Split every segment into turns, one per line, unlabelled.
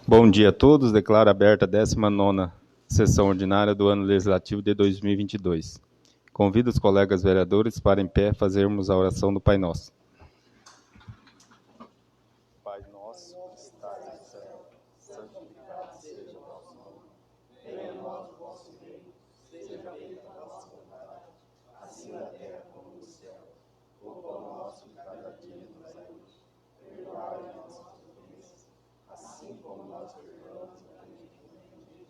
Bom dia a todos. Declaro aberta a 19ª sessão ordinária do ano legislativo de 2022. Convido os colegas vereadores para, em pé, fazermos a oração do Pai Nosso. Pai nosso, que estás no céu, santificado seja o vosso nome. Venha a nós o vosso reino, seja feita a vossa vontade, assim na terra como no céu. O pão nosso de cada dia nos dai hoje. Perdoai as nossas ofensas, assim como nós perdoamos a quem nos ofende.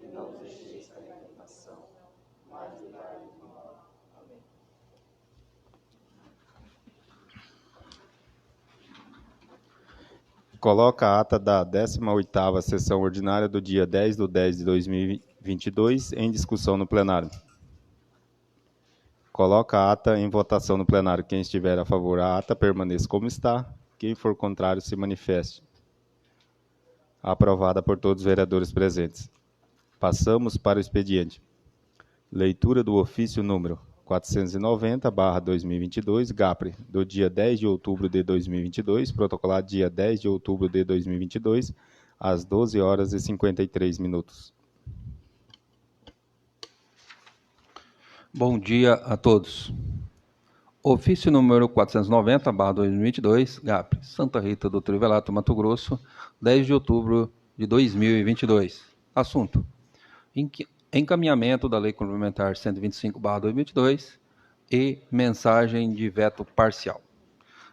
E não nos deixeis cair em tentação, mas livrai-nos do mal. Amém. Coloca a ata da 18ª sessão ordinária do dia 10/10/2022 em discussão no plenário. Coloca a ata em votação no plenário. Quem estiver a favor da ata, permaneça como está. Quem for contrário, se manifeste. Aprovada por todos os vereadores presentes. Passamos para o expediente. Leitura do ofício número 490/2022, GAPRE, do dia 10 de outubro de 2022, protocolado dia 10 de outubro de 2022, às 12h53.
Bom dia a todos. Ofício número 490/2022, GAPRE, Santa Rita do Trivelato, Mato Grosso, 10 de outubro de 2022. Assunto: encaminhamento da Lei Complementar 125/2022 e mensagem de veto parcial.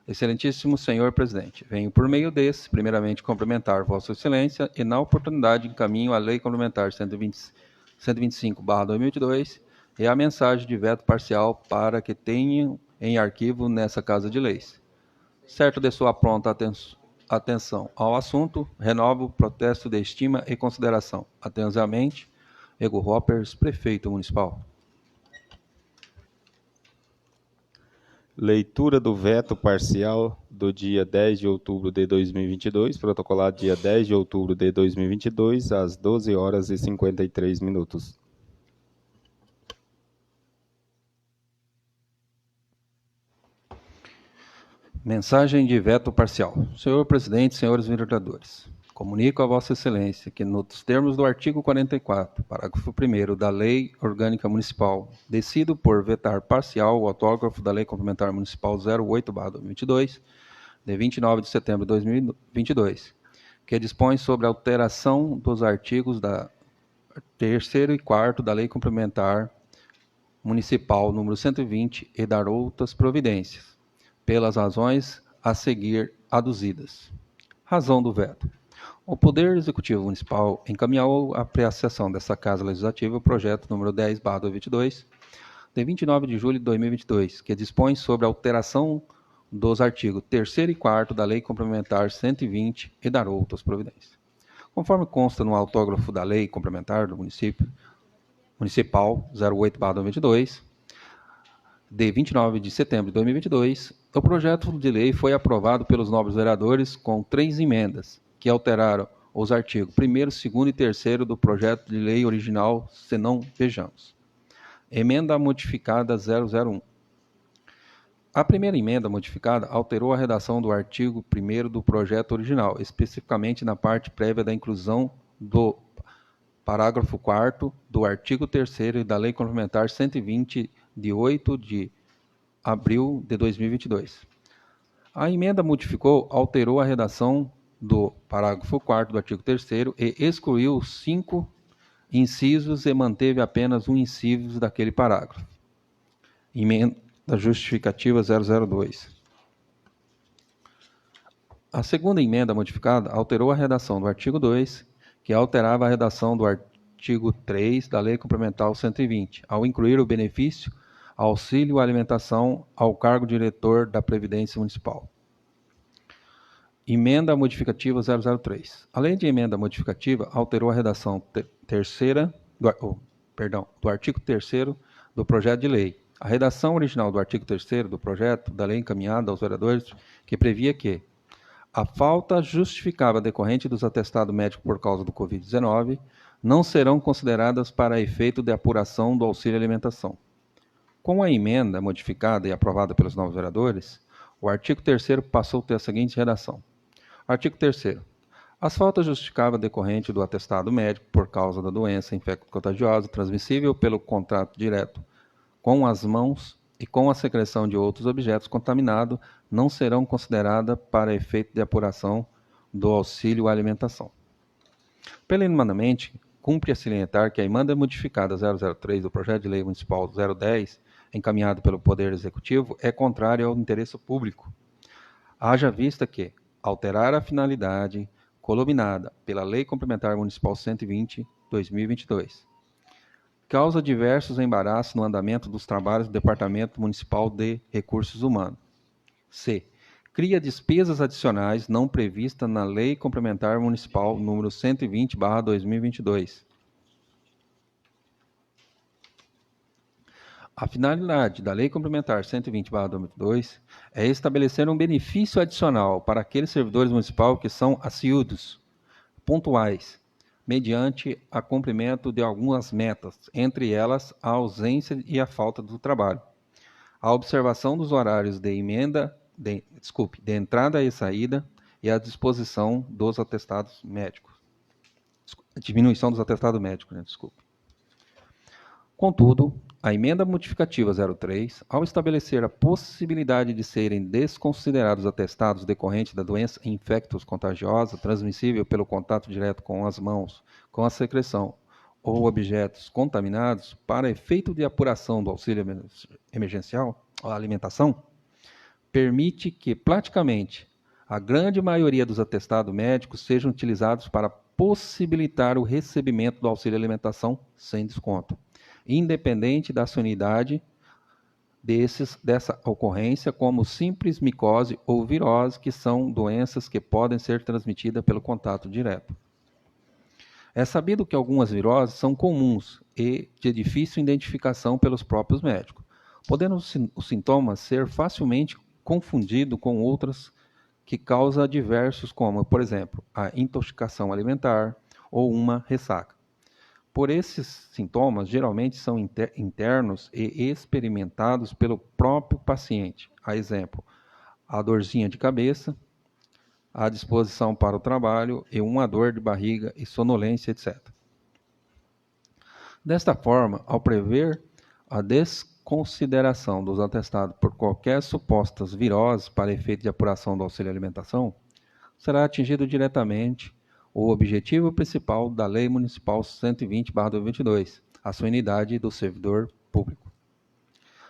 Excelentíssimo Senhor Presidente, venho por meio desse, primeiramente, cumprimentar Vossa Excelência e, na oportunidade, encaminho a Lei Complementar 125/2022 e a mensagem de veto parcial para que tenham em arquivo nessa Casa de Leis. Certo de sua pronta atenção ao assunto, renovo o protesto de estima e consideração. Atentamente, Ego Hoppers, Prefeito Municipal.
Leitura do veto parcial do dia 10 de outubro de 2022, protocolado dia 10 de outubro de 2022, às 12h53.
Mensagem de veto parcial. Senhor Presidente, senhores vereadores, comunico a Vossa Excelência que, nos termos do artigo 44, parágrafo 1º da Lei Orgânica Municipal, decido por vetar parcial o autógrafo da Lei Complementar Municipal 08/2022, de 29 de setembro de 2022, que dispõe sobre a alteração dos artigos da 3º e 4º da Lei Complementar Municipal número 120 e dar outras providências, pelas razões a seguir aduzidas. Razão do veto. O Poder Executivo Municipal encaminhou à apreciação dessa Casa Legislativa o projeto número 10/2022, de 29 de julho de 2022, que dispõe sobre a alteração dos artigos 3º e 4º da Lei Complementar 120 e dar outras providências. Conforme consta no autógrafo da Lei Complementar do Municipal 08/2022, de 29 de setembro de 2022, o projeto de lei foi aprovado pelos nobres vereadores com 3 emendas, que alteraram os artigos 1º, 2º e 3º do projeto de lei original, se não vejamos. Emenda modificada 001. A primeira emenda modificada alterou a redação do artigo 1º do projeto original, especificamente na parte prévia da inclusão do parágrafo 4º do artigo 3º da Lei Complementar 120, de 8 de abril de 2022. A emenda alterou a redação do parágrafo 4º do artigo 3º e excluiu 5 incisos e manteve apenas um inciso daquele parágrafo. Emenda justificativa 002. A segunda emenda modificada alterou a redação do artigo 2, que alterava a redação do artigo 3 da Lei Complementar 120, ao incluir o benefício auxílio alimentação ao cargo diretor da Previdência Municipal. Emenda modificativa 003. Além de emenda modificativa, alterou a redação do artigo 3º do projeto de lei. A redação original do artigo 3º do projeto da lei encaminhada aos vereadores, que previa que a falta justificável decorrente dos atestados médicos por causa do Covid-19 não serão consideradas para efeito de apuração do auxílio alimentação. Com a emenda modificada e aprovada pelos novos vereadores, o artigo 3º passou a ter a seguinte redação. Artigo 3º. As faltas justificáveis decorrentes do atestado médico por causa da doença infecto-contagiosa transmissível pelo contato direto com as mãos e com a secreção de outros objetos contaminados não serão consideradas para efeito de apuração do auxílio à alimentação. Preliminarmente, cumpre salientar que a emenda modificada 003 do Projeto de Lei Municipal 010, encaminhado pelo Poder Executivo, é contrária ao interesse público. Haja vista que alterar a finalidade columinada pela Lei Complementar Municipal 120/2022 causa diversos embaraços no andamento dos trabalhos do Departamento Municipal de Recursos Humanos. C. Cria despesas adicionais não previstas na Lei Complementar Municipal número 120/2022. A finalidade da Lei Complementar 120/2022 é estabelecer um benefício adicional para aqueles servidores municipais que são assiduos, pontuais, mediante a cumprimento de algumas metas, entre elas a ausência e a falta do trabalho, a observação dos horários de entrada e saída e a disposição dos atestados médicos. Diminuição dos atestados médicos, Contudo, a emenda modificativa 03, ao estabelecer a possibilidade de serem desconsiderados atestados decorrentes da doença infecto-contagiosa transmissível pelo contato direto com as mãos, com a secreção ou objetos contaminados para efeito de apuração do auxílio emergencial ou alimentação, permite que praticamente a grande maioria dos atestados médicos sejam utilizados para possibilitar o recebimento do auxílio alimentação sem desconto, independente da sanidade dessa ocorrência, como simples micose ou virose, que são doenças que podem ser transmitidas pelo contato direto. É sabido que algumas viroses são comuns e de difícil identificação pelos próprios médicos, podendo os sintomas ser facilmente confundidos com outras que causam diversos, como, por exemplo, a intoxicação alimentar ou uma ressaca. Por esses sintomas, geralmente são internos e experimentados pelo próprio paciente. A exemplo, a dorzinha de cabeça, a disposição para o trabalho e uma dor de barriga e sonolência, etc. Desta forma, ao prever a desconsideração dos atestados por qualquer supostas viroses para efeito de apuração do auxílio alimentação, será atingido diretamente o objetivo principal da Lei Municipal 120/2022, a solenidade do servidor público.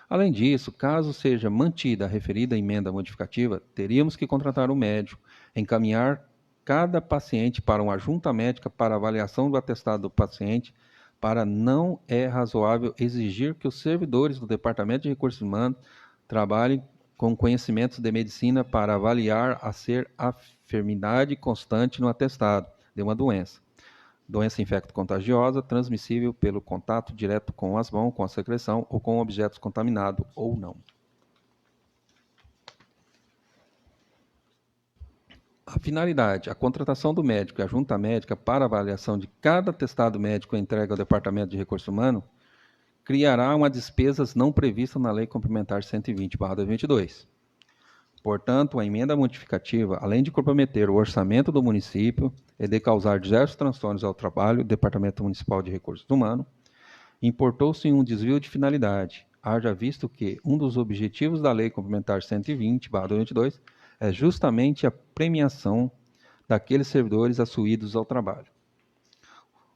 Além disso, caso seja mantida a referida emenda modificativa, teríamos que contratar um médico, encaminhar cada paciente para uma junta médica para avaliação do atestado do paciente, para não é razoável exigir que os servidores do Departamento de Recursos Humanos trabalhem com conhecimentos de medicina para avaliar a ser a enfermidade constante no atestado de uma doença infecto-contagiosa, transmissível pelo contato direto com as mãos, com a secreção ou com objetos contaminados ou não. A finalidade, a contratação do médico e a junta médica para avaliação de cada atestado médico entregue ao Departamento de Recursos Humanos criará uma despesas não prevista na Lei Complementar 120/2022. Portanto, a emenda modificativa, além de comprometer o orçamento do município e de causar diversos transtornos ao trabalho do Departamento Municipal de Recursos Humanos, importou-se em um desvio de finalidade, haja visto que um dos objetivos da Lei Complementar 120/2022 é justamente a premiação daqueles servidores assuídos ao trabalho.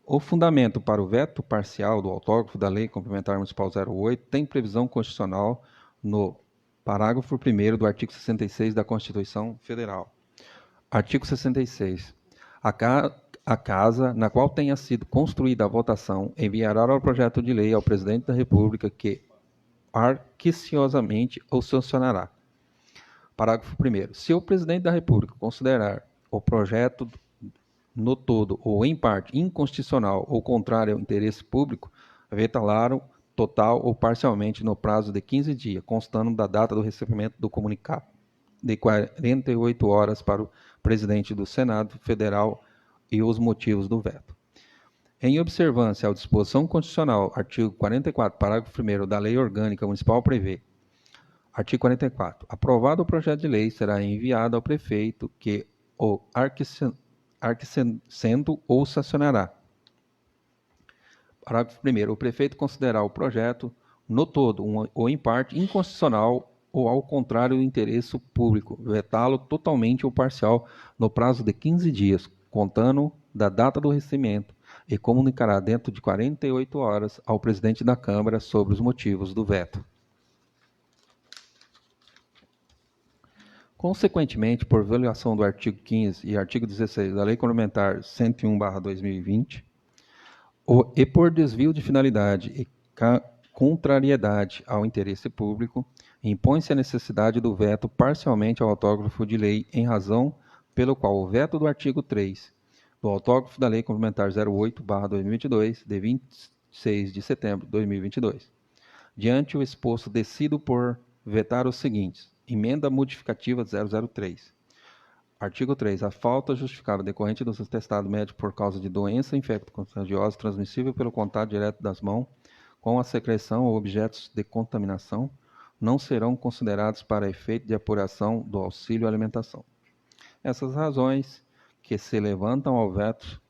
O fundamento para o veto parcial do autógrafo da Lei Complementar Municipal 08 tem previsão constitucional no parágrafo 1º do artigo 66 da Constituição Federal. Artigo 66. A casa, na qual tenha sido construída a votação, enviará o projeto de lei ao Presidente da República, que arquiciosamente o sancionará. Parágrafo 1º. Se o Presidente da República considerar o projeto no todo ou em parte inconstitucional ou contrário ao interesse público, vetá-lo total ou parcialmente no prazo de 15 dias, constando da data do recebimento do comunicado de 48 horas para o Presidente do Senado Federal e os motivos do veto. Em observância à disposição constitucional, artigo 44, parágrafo 1º da Lei Orgânica Municipal prevê: artigo 44. Aprovado o projeto de lei, será enviado ao prefeito que o arquecendo ou sancionará. Parágrafo 1º. O prefeito considerará o projeto, no todo ou em parte, inconstitucional ou, ao contrário, do interesse público, vetá-lo totalmente ou parcial no prazo de 15 dias, contando da data do recebimento, e comunicará dentro de 48 horas ao presidente da Câmara sobre os motivos do veto. Consequentemente, por violação do artigo 15 e artigo 16 da Lei Complementar 101/2020, e por desvio de finalidade e contrariedade ao interesse público, impõe-se a necessidade do veto parcialmente ao autógrafo de lei, em razão pelo qual o veto do artigo 3 do autógrafo da Lei Complementar 08/2022, de 26 de setembro de 2022. Diante o exposto, decido por vetar os seguintes. Emenda modificativa 003. Artigo 3. A falta justificável decorrente dos atestados médicos por causa de doença infecto-contagiosa transmissível pelo contato direto das mãos com a secreção ou objetos de contaminação não serão considerados para efeito de apuração do auxílio alimentação. Essas razões que se levantam ao veto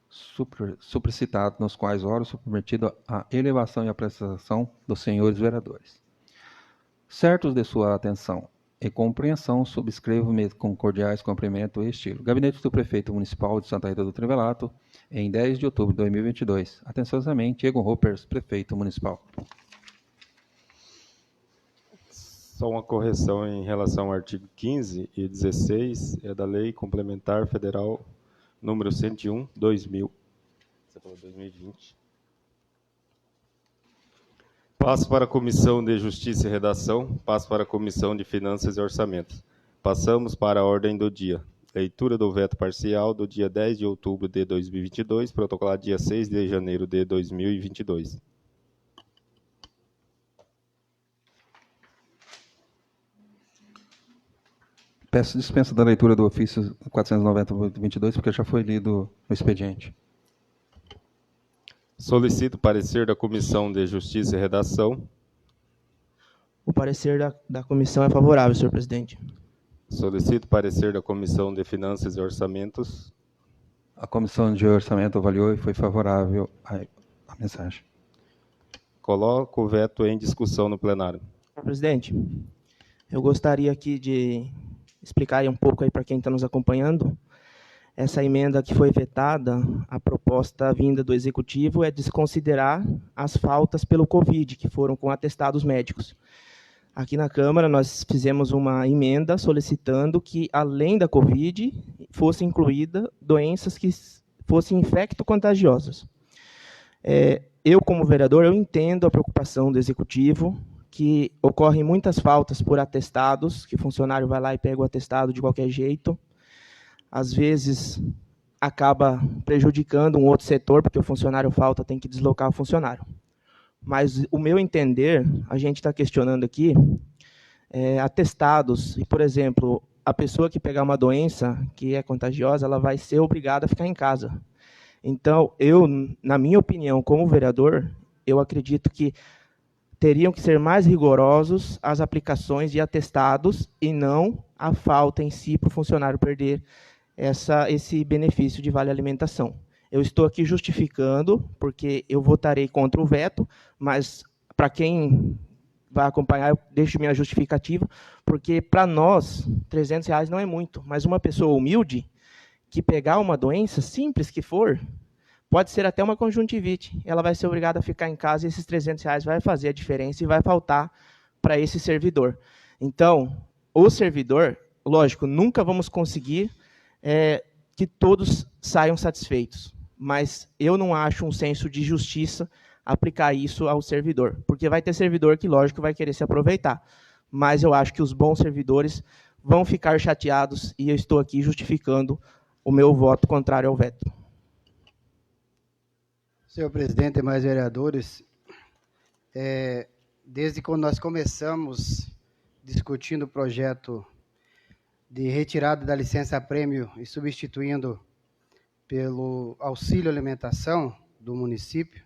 supracitado, nos quais ora submetido à elevação e apreciação dos senhores vereadores. Certos de sua atenção e compreensão, subscrevo com cordiais cumprimentos e estilo. Gabinete do Prefeito Municipal de Santa Rita do Trivelato, em 10 de outubro de 2022. Atenciosamente, Egon Roppers, Prefeito Municipal.
Só uma correção em relação ao artigo 15 e 16, é da Lei Complementar Federal número 101/2000. Você falou 2020. Passo para a Comissão de Justiça e Redação, passo para a Comissão de Finanças e Orçamentos. Passamos para a ordem do dia. Leitura do veto parcial do dia 10 de outubro de 2022, protocolado dia 6 de janeiro de 2022.
Peço dispensa da leitura do ofício 490/22, porque já foi lido no expediente.
Solicito parecer da Comissão de Justiça e Redação.
O parecer da comissão é favorável, senhor presidente.
Solicito parecer da Comissão de Finanças e Orçamentos.
A Comissão de Orçamento avaliou e foi favorável à mensagem.
Coloco o veto em discussão no plenário.
Senhor presidente, eu gostaria aqui de explicar aí um pouco aí para quem está nos acompanhando. Essa emenda que foi vetada, a proposta vinda do Executivo é desconsiderar as faltas pelo Covid, que foram com atestados médicos. Aqui na Câmara, nós fizemos uma emenda solicitando que, além da Covid, fosse incluída doenças que fossem infecto-contagiosas. Eu, como vereador, eu entendo a preocupação do Executivo, que ocorrem muitas faltas por atestados, que o funcionário vai lá e pega o atestado de qualquer jeito. Às vezes, acaba prejudicando um outro setor, porque o funcionário falta, tem que deslocar o funcionário. Mas, o meu entender, a gente está questionando aqui, atestados, e, por exemplo, a pessoa que pegar uma doença que é contagiosa, ela vai ser obrigada a ficar em casa. Então, eu, na minha opinião, como vereador, eu acredito que teriam que ser mais rigorosos as aplicações de atestados e não a falta em si para o funcionário perder esse benefício de vale alimentação. Eu estou aqui justificando, porque eu votarei contra o veto, mas para quem vai acompanhar, eu deixo minha justificativa, porque para nós, R$300 não é muito, mas uma pessoa humilde que pegar uma doença, simples que for, pode ser até uma conjuntivite, ela vai ser obrigada a ficar em casa e esses R$300 vai fazer a diferença e vai faltar para esse servidor. Então, o servidor, lógico, nunca vamos conseguir que todos saiam satisfeitos, mas eu não acho um senso de justiça aplicar isso ao servidor, porque vai ter servidor que, lógico, vai querer se aproveitar, mas eu acho que os bons servidores vão ficar chateados e eu estou aqui justificando o meu voto contrário ao veto.
Senhor presidente e mais vereadores, desde quando nós começamos discutindo o projeto de retirada da licença-prêmio e substituindo pelo auxílio alimentação do município,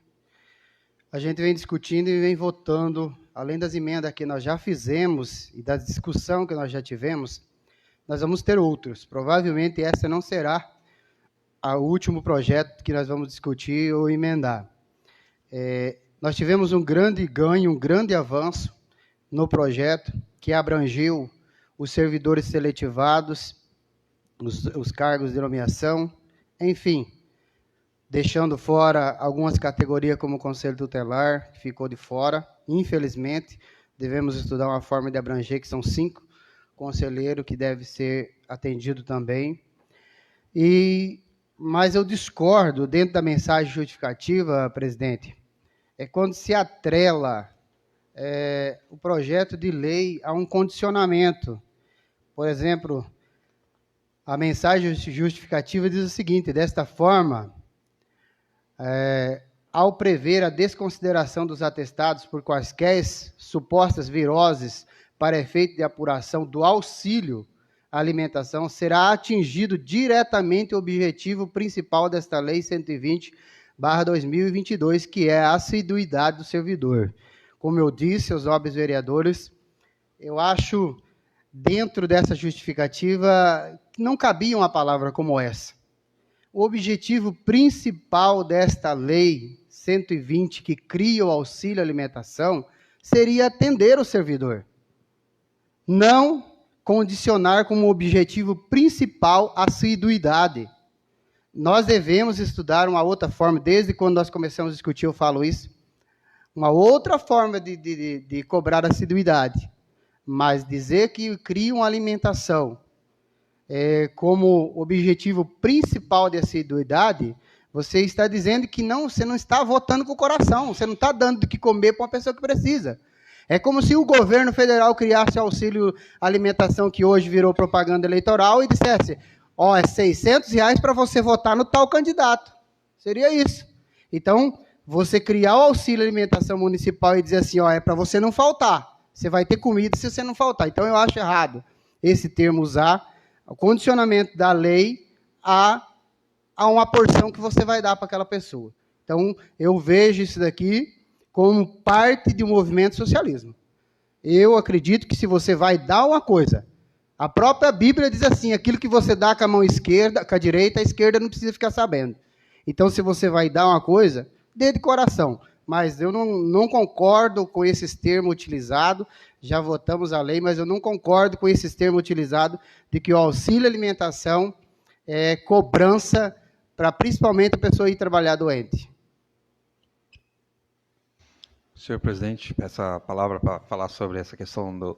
a gente vem discutindo e vem votando, além das emendas que nós já fizemos e da discussão que nós já tivemos, nós vamos ter outros. Provavelmente essa não será ao último projeto que nós vamos discutir ou emendar. Nós tivemos um grande ganho, um grande avanço no projeto, que abrangeu os servidores seletivados, os cargos de nomeação, enfim, deixando fora algumas categorias como o Conselho Tutelar, que ficou de fora, infelizmente. Devemos estudar uma forma de abranger, que são 5 conselheiros que devem ser atendidos também. Mas eu discordo, dentro da mensagem justificativa, presidente, quando se atrela o projeto de lei a um condicionamento. Por exemplo, a mensagem justificativa diz o seguinte: desta forma, ao prever a desconsideração dos atestados por quaisquer supostas viroses para efeito de apuração do auxílio à alimentação, será atingido diretamente o objetivo principal desta Lei 120/2022, que é a assiduidade do servidor. Como eu disse aos nobres vereadores, eu acho, dentro dessa justificativa, que não cabia uma palavra como essa. O objetivo principal desta Lei 120, que cria o auxílio alimentação, seria atender o servidor. Não condicionar como objetivo principal a assiduidade. Nós devemos estudar uma outra forma, desde quando nós começamos a discutir, eu falo isso, uma outra forma de cobrar assiduidade. Mas dizer que cria uma alimentação como objetivo principal de assiduidade, você está dizendo que você não está votando com o coração, você não está dando do que comer para uma pessoa que precisa. É como se o governo federal criasse auxílio alimentação, que hoje virou propaganda eleitoral, e dissesse, é R$600 para você votar no tal candidato. Seria isso. Então, você criar o auxílio alimentação municipal e dizer assim, é para você não faltar. Você vai ter comida se você não faltar. Então, eu acho errado esse termo usar o condicionamento da lei a uma porção que você vai dar para aquela pessoa. Então, eu vejo isso daqui como parte de um movimento socialismo. Eu acredito que se você vai dar uma coisa, a própria Bíblia diz assim, aquilo que você dá com a mão esquerda, com a direita, a esquerda não precisa ficar sabendo. Então, se você vai dar uma coisa, dê de coração. Mas eu não concordo com esses termos utilizados, já votamos a lei, mas eu não concordo com esses termos utilizados de que o auxílio alimentação é cobrança para principalmente a pessoa ir trabalhar doente.
Senhor presidente, peço a palavra para falar sobre essa questão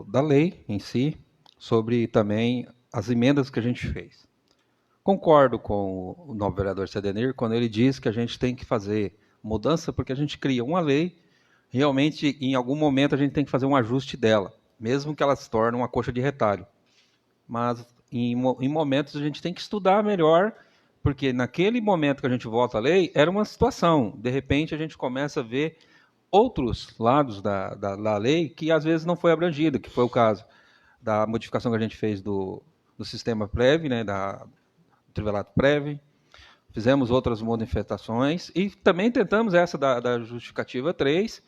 da lei em si, sobre também as emendas que a gente fez. Concordo com o novo vereador Cedenir quando ele diz que a gente tem que fazer mudança porque a gente cria uma lei, realmente em algum momento a gente tem que fazer um ajuste dela, mesmo que ela se torne uma coxa de retalho. Mas em momentos a gente tem que estudar melhor, porque naquele momento que a gente vota a lei, era uma situação. De repente a gente começa a ver outros lados da lei que às vezes não foi abrangida, que foi o caso da modificação que a gente fez do sistema PREV, né, do trivelato PREV. Fizemos outras modificações e também tentamos essa da justificativa 3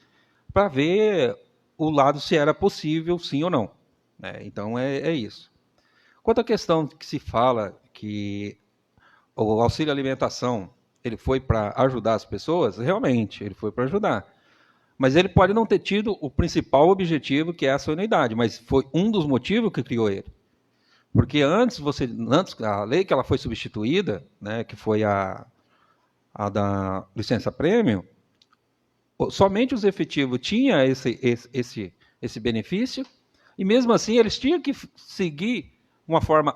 para ver o lado se era possível, sim ou não. Então, é isso. Quanto à questão que se fala que o auxílio alimentação ele foi para ajudar as pessoas, realmente, ele foi para ajudar. Mas ele pode não ter tido o principal objetivo, que é a anuidade, mas foi um dos motivos que criou ele. Porque antes a lei que ela foi substituída, né, que foi a da licença-prêmio, somente os efetivos tinham esse benefício, e mesmo assim eles tinham que seguir uma forma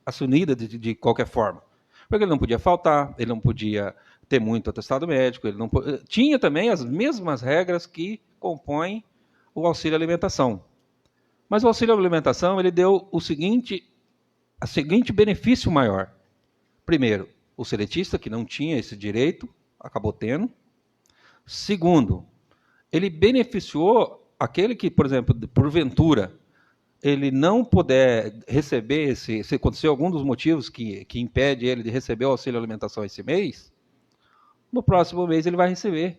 assunida de qualquer forma. Porque ele não podia faltar, ele não podia ter muito atestado médico, ele não tinha também as mesmas regras que compõem o auxílio alimentação. Mas o auxílio alimentação ele deu o seguinte benefício maior. Primeiro, o seletista, que não tinha esse direito, acabou tendo. Segundo, ele beneficiou aquele que, por exemplo, porventura, ele não puder receber, se acontecer algum dos motivos que impede ele de receber o auxílio alimentação esse mês, no próximo mês ele vai receber.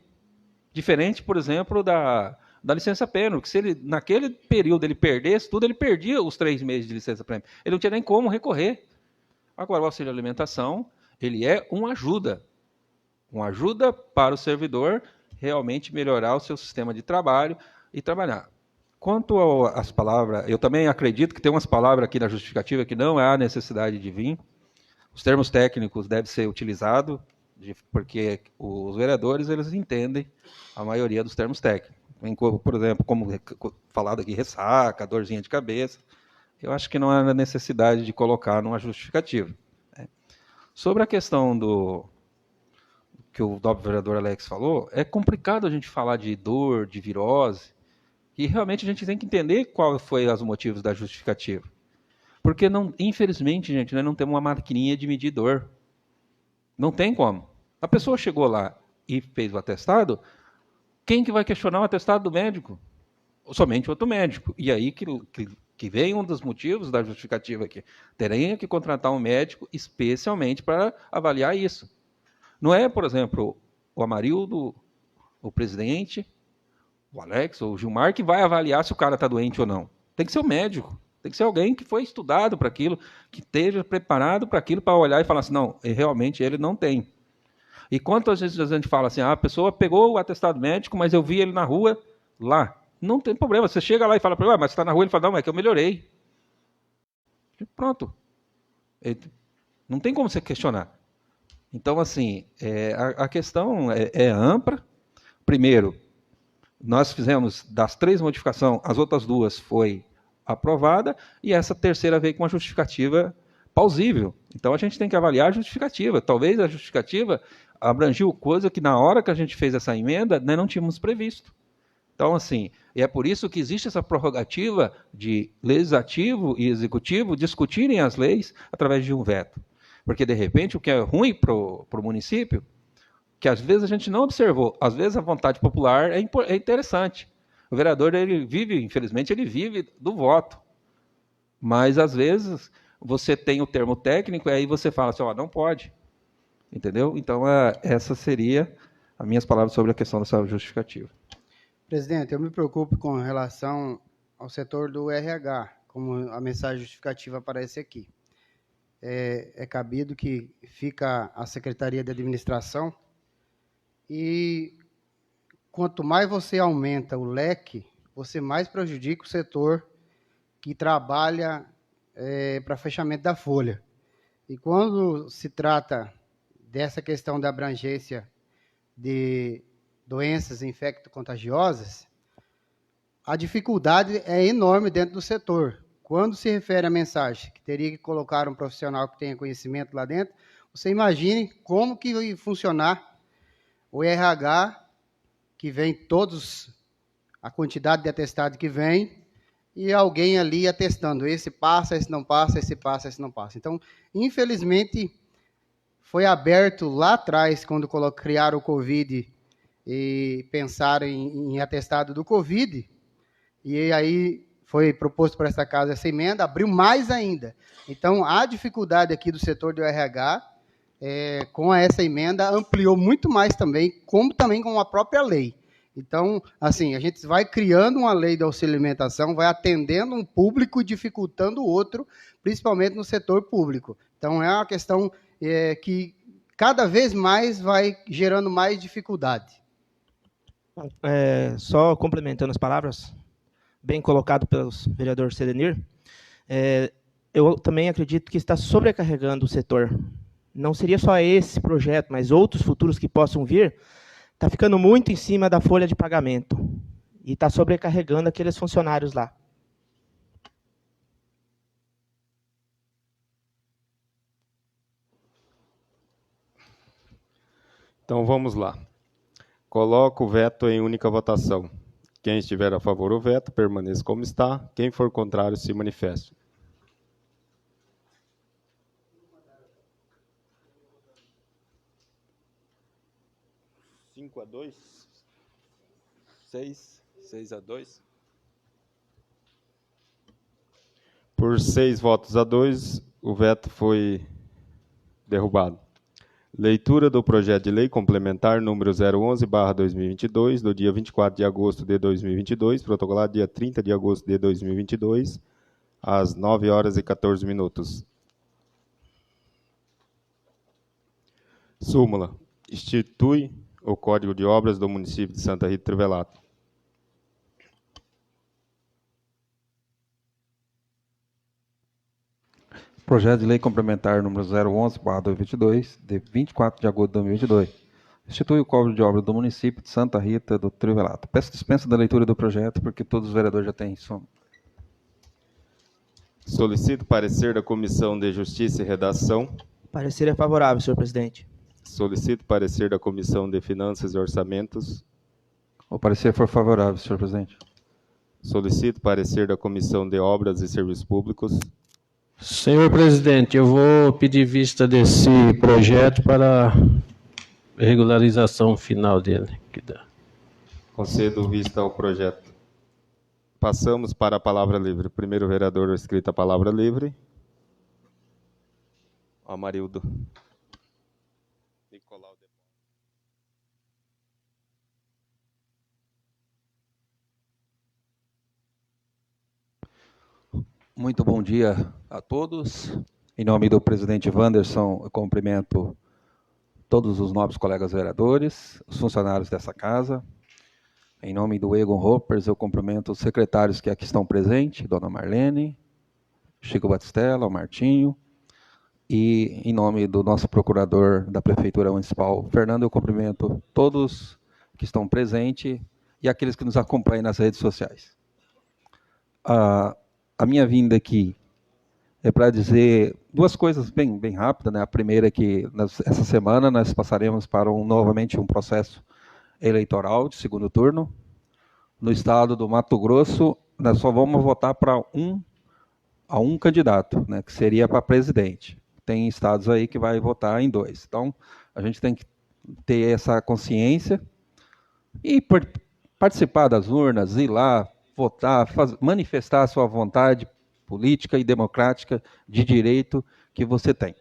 Diferente, por exemplo, da licença-prêmio, que se ele, naquele período, ele perdesse tudo, ele perdia os 3 meses de licença-prêmio. Ele não tinha nem como recorrer. Agora, o auxílio alimentação, ele é uma ajuda para o servidor realmente melhorar o seu sistema de trabalho e trabalhar. Quanto às palavras, eu também acredito que tem umas palavras aqui na justificativa que não há necessidade de vir. Os termos técnicos devem ser utilizados, porque os vereadores eles entendem a maioria dos termos técnicos. Por exemplo, como falado aqui, ressaca, dorzinha de cabeça. Eu acho que não há necessidade de colocar numa justificativa. Sobre a questão do que o nobre vereador Alex falou, é complicado a gente falar de dor, de virose, e realmente a gente tem que entender qual foi os motivos da justificativa. Porque, infelizmente, gente, nós não temos uma maquininha de medir dor. Não tem como. A pessoa chegou lá e fez o atestado, quem que vai questionar o atestado do médico? Somente outro médico. E aí que vem um dos motivos da justificativa aqui. Terem que contratar um médico especialmente para avaliar isso. Não é, por exemplo, o Amarildo, o presidente, o Alex ou o Gilmar que vai avaliar se o cara está doente ou não. Tem que ser o médico. Tem que ser alguém que foi estudado para aquilo, que esteja preparado para aquilo, para olhar e falar assim, não, realmente ele não tem. E quantas vezes a gente fala assim, a pessoa pegou o atestado médico, mas eu vi ele na rua lá. Não tem problema, você chega lá e fala para ele, mas você está na rua, ele fala, não, é que eu melhorei. E pronto. Não tem como você questionar. Então, assim, a questão é ampla. Primeiro, nós fizemos das 3 modificações, as outras 2 foi aprovada, e essa terceira veio com uma justificativa plausível. Então, a gente tem que avaliar a justificativa. Talvez a justificativa abrangiu coisa que, na hora que a gente fez essa emenda, nós não tínhamos previsto. Então, assim, e é por isso que existe essa prerrogativa de legislativo e executivo discutirem as leis através de um veto. Porque, de repente, o que é ruim para o município, que às vezes a gente não observou, às vezes a vontade popular é interessante. O vereador, ele vive, infelizmente, ele vive do voto. Mas, às vezes, você tem o termo técnico e aí você fala assim, não pode. Entendeu? Então, essa seria as minhas palavras sobre a questão dessa justificativa.
Presidente, eu me preocupo com relação ao setor do RH, como a mensagem justificativa aparece aqui. É cabido que fica a Secretaria de Administração e quanto mais você aumenta o leque, você mais prejudica o setor que trabalha para fechamento da folha. E quando se trata dessa questão da abrangência de doenças infecto-contagiosas, a dificuldade é enorme dentro do setor. Quando se refere à mensagem que teria que colocar um profissional que tenha conhecimento lá dentro, você imagine como que vai funcionar o RH, que vem a quantidade de atestado que vem, e alguém ali atestando, esse passa, esse não passa, esse passa, esse não passa. Então, infelizmente, foi aberto lá atrás, quando criaram o Covid, e pensaram em atestado do Covid, e aí foi proposto para essa casa essa emenda, abriu mais ainda. Então, a dificuldade aqui do setor do RH, com essa emenda, ampliou muito mais também, como também com a própria lei. Então, assim, a gente vai criando uma lei de auxílio alimentação, vai atendendo um público e dificultando o outro, principalmente no setor público. Então, é uma questão que cada vez mais vai gerando mais dificuldade.
Só complementando as palavras, bem colocado pelo vereador Sedenir, eu também acredito que está sobrecarregando o setor. Não seria só esse projeto, mas outros futuros que possam vir, está ficando muito em cima da folha de pagamento e está sobrecarregando aqueles funcionários lá.
Então, vamos lá. Coloco o veto em única votação. Quem estiver a favor do veto, permaneça como está. Quem for contrário, se manifeste. Cinco a 2? 6 a 2? Por 6 votos a 2, o veto foi derrubado. Leitura do projeto de lei complementar número 011/2022, do dia 24 de agosto de 2022, protocolado dia 30 de agosto de 2022, às 9h14. Súmula. Institui o Código de Obras do município de Santa Rita Trivelato.
Projeto de Lei Complementar número 011/2022, de 24 de agosto de 2022. Institui o Código de Obras do município de Santa Rita do Trivelato. Peço dispensa da leitura do projeto, porque todos os vereadores já têm isso.
Solicito parecer da Comissão de Justiça e Redação.
Parecer é favorável, senhor presidente.
Solicito parecer da Comissão de Finanças e Orçamentos.
O parecer for favorável, senhor presidente.
Solicito parecer da Comissão de Obras e Serviços Públicos.
Senhor presidente, eu vou pedir vista desse projeto para regularização final dele.
Concedo vista ao projeto. Passamos para a palavra livre. Primeiro vereador inscrito a palavra livre. Amarildo. Nicolau.
Muito bom dia a todos. Em nome do presidente Wanderson, eu cumprimento todos os nobres colegas vereadores, os funcionários dessa casa. Em nome do Egon Hoppers, eu cumprimento os secretários que aqui estão presentes, dona Marlene, Chico Batistella, o Martinho, e em nome do nosso procurador da Prefeitura Municipal, Fernando, eu cumprimento todos que estão presentes e aqueles que nos acompanham nas redes sociais. A minha vinda aqui é para dizer duas coisas bem rápidas, né? A primeira é que essa semana nós passaremos para novamente um processo eleitoral de segundo turno. No estado do Mato Grosso, nós só vamos votar para um candidato, né? Que seria para presidente. Tem estados aí que vai votar em 2. Então, a gente tem que ter essa consciência e participar das urnas, ir lá, votar, manifestar a sua vontade política e democrática de direito que você tem.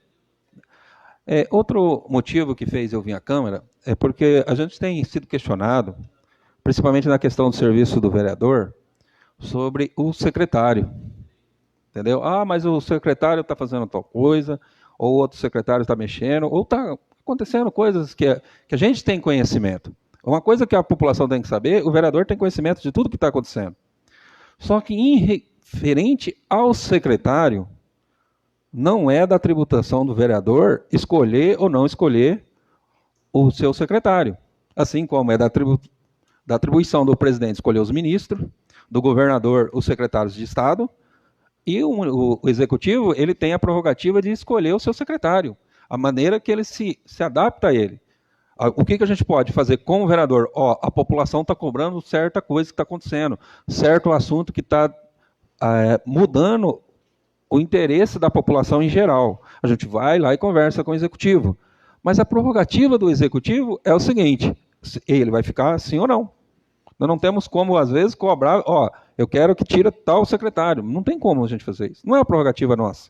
Outro motivo que fez eu vir à Câmara é porque a gente tem sido questionado, principalmente na questão do serviço do vereador, sobre o secretário. Entendeu? Mas o secretário está fazendo tal coisa, ou outro secretário está mexendo, ou está acontecendo coisas que a gente tem conhecimento. Uma coisa que a população tem que saber, o vereador tem conhecimento de tudo que está acontecendo. Só que, em referente ao secretário, não é da tributação do vereador escolher ou não escolher o seu secretário. Assim como é da atribuição do presidente escolher os ministros, do governador os secretários de Estado, e o executivo ele tem a prerrogativa de escolher o seu secretário, a maneira que ele se adapta a ele. O que a gente pode fazer com o vereador? A população está cobrando certa coisa que está acontecendo, certo assunto que está mudando o interesse da população em geral. A gente vai lá e conversa com o executivo. Mas a prerrogativa do executivo é o seguinte, ele vai ficar sim ou não. Nós não temos como, às vezes, cobrar, eu quero que tire tal secretário. Não tem como a gente fazer isso. Não é a prerrogativa nossa.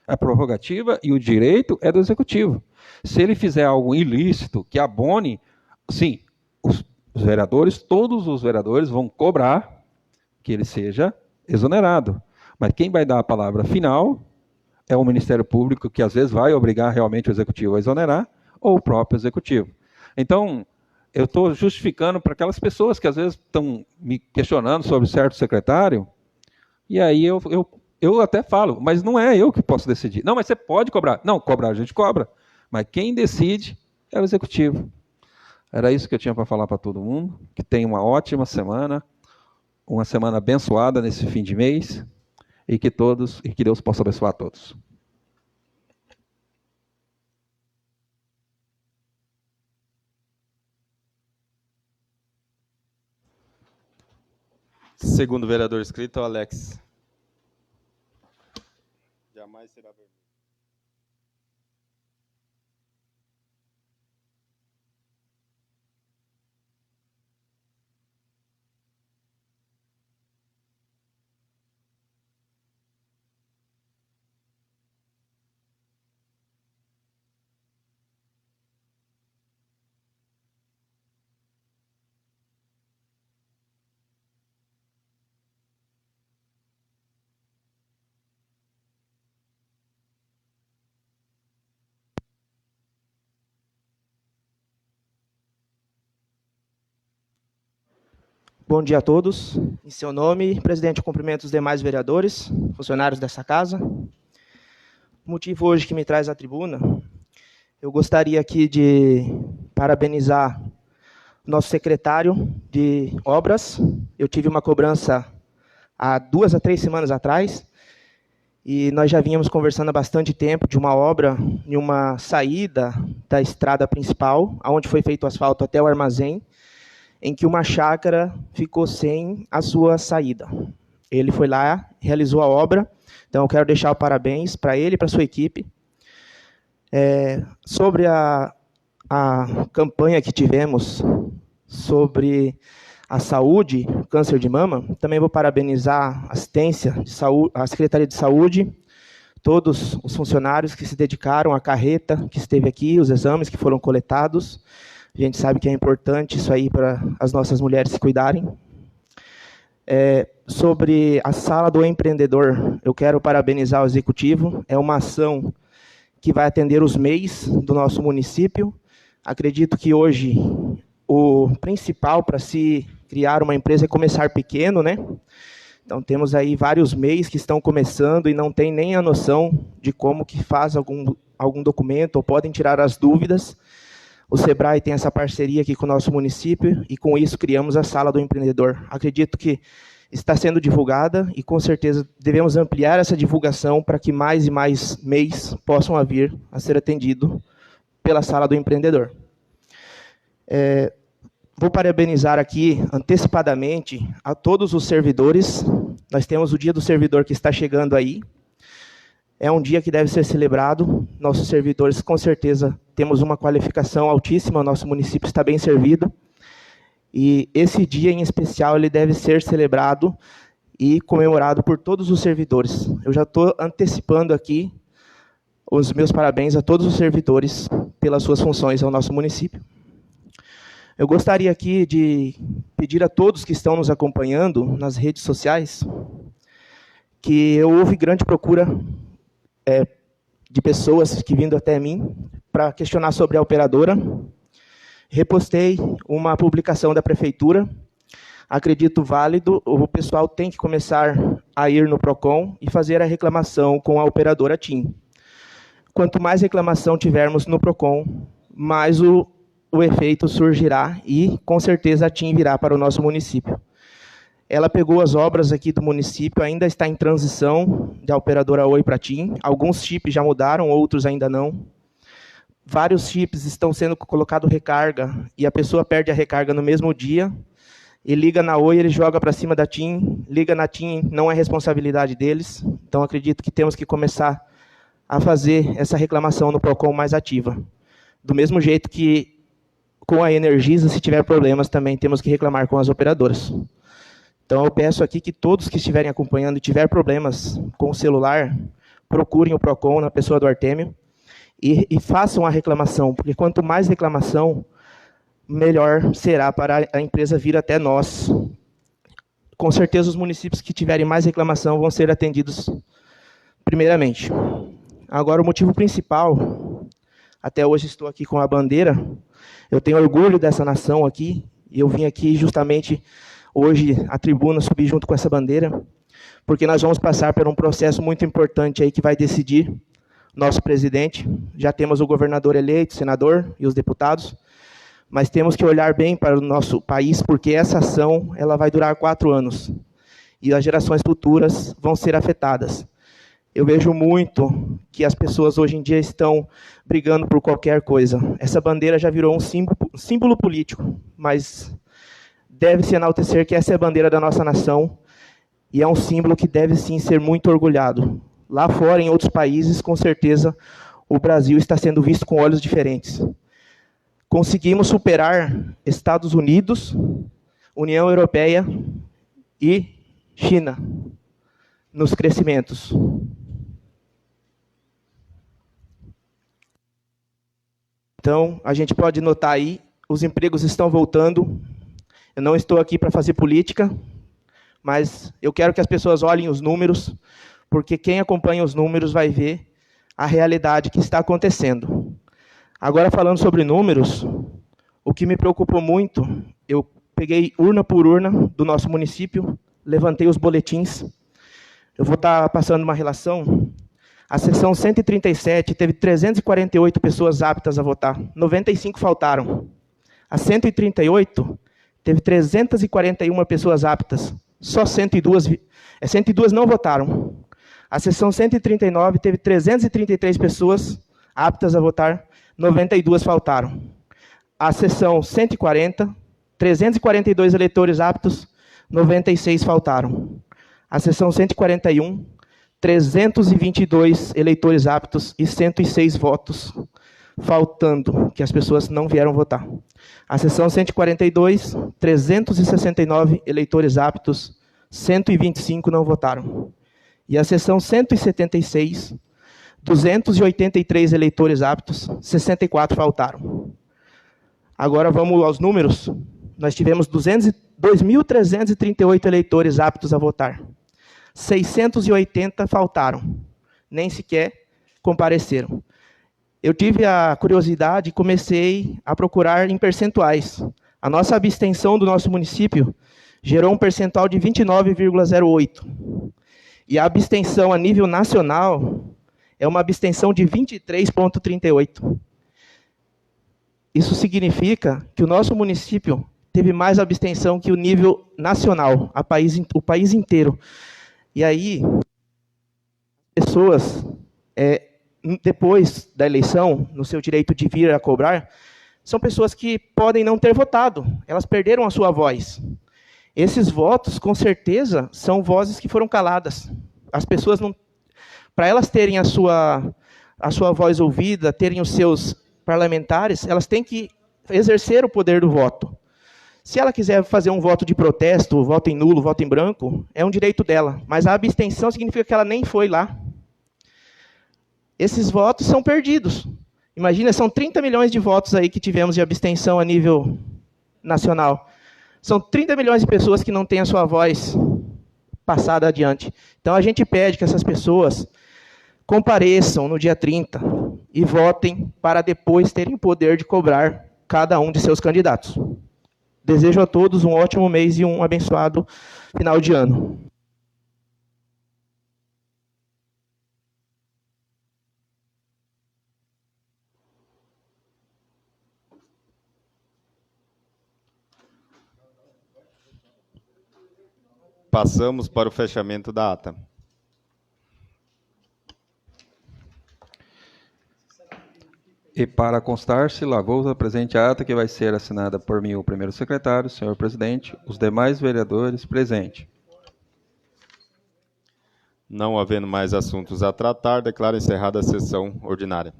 A prerrogativa e o direito é do executivo. Se ele fizer algo ilícito, que abone, sim, os vereadores, todos os vereadores vão cobrar que ele seja exonerado. Mas quem vai dar a palavra final é o Ministério Público, que às vezes vai obrigar realmente o executivo a exonerar, ou o próprio executivo. Então, eu estou justificando para aquelas pessoas que às vezes estão me questionando sobre certo secretário, e aí eu até falo, mas não é eu que posso decidir. Não, mas você pode cobrar. Não, cobrar a gente cobra. Mas quem decide é o executivo. Era isso que eu tinha para falar para todo mundo. Que tenha uma ótima semana, uma semana abençoada nesse fim de mês, e que Deus possa abençoar a todos.
Segundo vereador inscrito, Alex. Jamais será vermelho.
Bom dia a todos. Em seu nome, presidente, eu cumprimento os demais vereadores, funcionários dessa casa. O motivo hoje que me traz à tribuna, eu gostaria aqui de parabenizar nosso secretário de obras. Eu tive uma cobrança há 2 a 3 semanas atrás, e nós já vínhamos conversando há bastante tempo de uma obra em uma saída da estrada principal, onde foi feito o asfalto até o armazém, em que uma chácara ficou sem a sua saída. Ele foi lá, realizou a obra, então eu quero deixar o parabéns para ele e para a sua equipe. Sobre a campanha que tivemos sobre a saúde, câncer de mama, também vou parabenizar a assistência de saúde, a Secretaria de Saúde, todos os funcionários que se dedicaram, a carreta que esteve aqui, os exames que foram coletados. A gente sabe que é importante isso aí para as nossas mulheres se cuidarem. Sobre a Sala do Empreendedor, eu quero parabenizar o Executivo. É uma ação que vai atender os MEIs do nosso município. Acredito que hoje o principal para se criar uma empresa é começar pequeno, né? Então temos aí vários MEIs que estão começando e não têm nem a noção de como que faz algum documento, ou podem tirar as dúvidas. O Sebrae tem essa parceria aqui com o nosso município e com isso criamos a Sala do Empreendedor. Acredito que está sendo divulgada e com certeza devemos ampliar essa divulgação para que mais e mais MEIs possam vir a ser atendido pela Sala do Empreendedor. Vou parabenizar aqui, antecipadamente, a todos os servidores. Nós temos o Dia do Servidor que está chegando aí. É um dia que deve ser celebrado. Nossos servidores, com certeza, temos uma qualificação altíssima, nosso município está bem servido. E esse dia, em especial, ele deve ser celebrado e comemorado por todos os servidores. Eu já estou antecipando aqui os meus parabéns a todos os servidores pelas suas funções ao nosso município. Eu gostaria aqui de pedir a todos que estão nos acompanhando nas redes sociais que houve grande procura de pessoas que vindo até mim para questionar sobre a operadora. Repostei uma publicação da prefeitura, acredito válido, o pessoal tem que começar a ir no PROCON e fazer a reclamação com a operadora TIM. Quanto mais reclamação tivermos no PROCON, mais o efeito surgirá e, com certeza, a TIM virá para o nosso município. Ela pegou as obras aqui do município, ainda está em transição da operadora Oi para a TIM. Alguns chips já mudaram, outros ainda não. Vários chips estão sendo colocados recarga e a pessoa perde a recarga no mesmo dia e liga na Oi, ele joga para cima da TIM, liga na TIM, não é responsabilidade deles. Então, acredito que temos que começar a fazer essa reclamação no PROCON mais ativa. Do mesmo jeito que com a Energisa, se tiver problemas, também temos que reclamar com as operadoras. Então, eu peço aqui que todos que estiverem acompanhando e tiver problemas com o celular, procurem o PROCON na pessoa do Artêmio e façam a reclamação, porque quanto mais reclamação, melhor será para a empresa vir até nós. Com certeza, os municípios que tiverem mais reclamação vão ser atendidos primeiramente. Agora, o motivo principal, até hoje estou aqui com a bandeira, eu tenho orgulho dessa nação aqui, e eu vim aqui justamente hoje à tribuna subir junto com essa bandeira, porque nós vamos passar por um processo muito importante aí que vai decidir nosso presidente. Já temos o governador eleito, o senador e os deputados, mas temos que olhar bem para o nosso país, porque essa ação ela vai durar 4 anos, e as gerações futuras vão ser afetadas. Eu vejo muito que as pessoas hoje em dia estão brigando por qualquer coisa. Essa bandeira já virou um símbolo político, mas deve-se enaltecer que essa é a bandeira da nossa nação e é um símbolo que deve sim ser muito orgulhado. Lá fora, em outros países, com certeza, o Brasil está sendo visto com olhos diferentes. Conseguimos superar Estados Unidos, União Europeia e China nos crescimentos. Então, a gente pode notar aí, os empregos estão voltando. Eu não estou aqui para fazer política, mas eu quero que as pessoas olhem os números, porque quem acompanha os números vai ver a realidade que está acontecendo. Agora, falando sobre números, o que me preocupou muito, eu peguei urna por urna do nosso município, levantei os boletins. Eu vou estar passando uma relação. A sessão 137 teve 348 pessoas aptas a votar, 95 faltaram. A 138 teve 341 pessoas aptas, só 102 não votaram. A sessão 139 teve 333 pessoas aptas a votar, 92 faltaram. A sessão 140, 342 eleitores aptos, 96 faltaram. A sessão 141, 322 eleitores aptos e 106 votos faltando, que as pessoas não vieram votar. A sessão 142, 369 eleitores aptos, 125 não votaram. E a sessão 176, 283 eleitores aptos, 64 faltaram. Agora vamos aos números. Nós tivemos 2.338 eleitores aptos a votar. 680 faltaram, nem sequer compareceram. Eu tive a curiosidade e comecei a procurar em percentuais. A nossa abstenção do nosso município gerou um percentual de 29,08. E a abstenção a nível nacional é uma abstenção de 23,38. Isso significa que o nosso município teve mais abstenção que o nível nacional, o país inteiro. E aí, pessoas, depois da eleição, no seu direito de vir a cobrar, são pessoas que podem não ter votado, elas perderam a sua voz. Esses votos, com certeza, são vozes que foram caladas. As pessoas, para elas terem a sua voz ouvida, terem os seus parlamentares, elas têm que exercer o poder do voto. Se ela quiser fazer um voto de protesto, voto em nulo, voto em branco, é um direito dela. Mas a abstenção significa que ela nem foi lá. Esses votos são perdidos. Imagina, são 30 milhões de votos aí que tivemos de abstenção a nível nacional. São 30 milhões de pessoas que não têm a sua voz passada adiante. Então, a gente pede que essas pessoas compareçam no dia 30 e votem para depois terem o poder de cobrar cada um de seus candidatos. Desejo a todos um ótimo mês e um abençoado final de ano.
Passamos para o fechamento da ata.
E para constar-se, lavou a presente ata, que vai ser assinada por mim, o primeiro secretário, senhor presidente, os demais vereadores presentes.
Não havendo mais assuntos a tratar, declaro encerrada a sessão ordinária.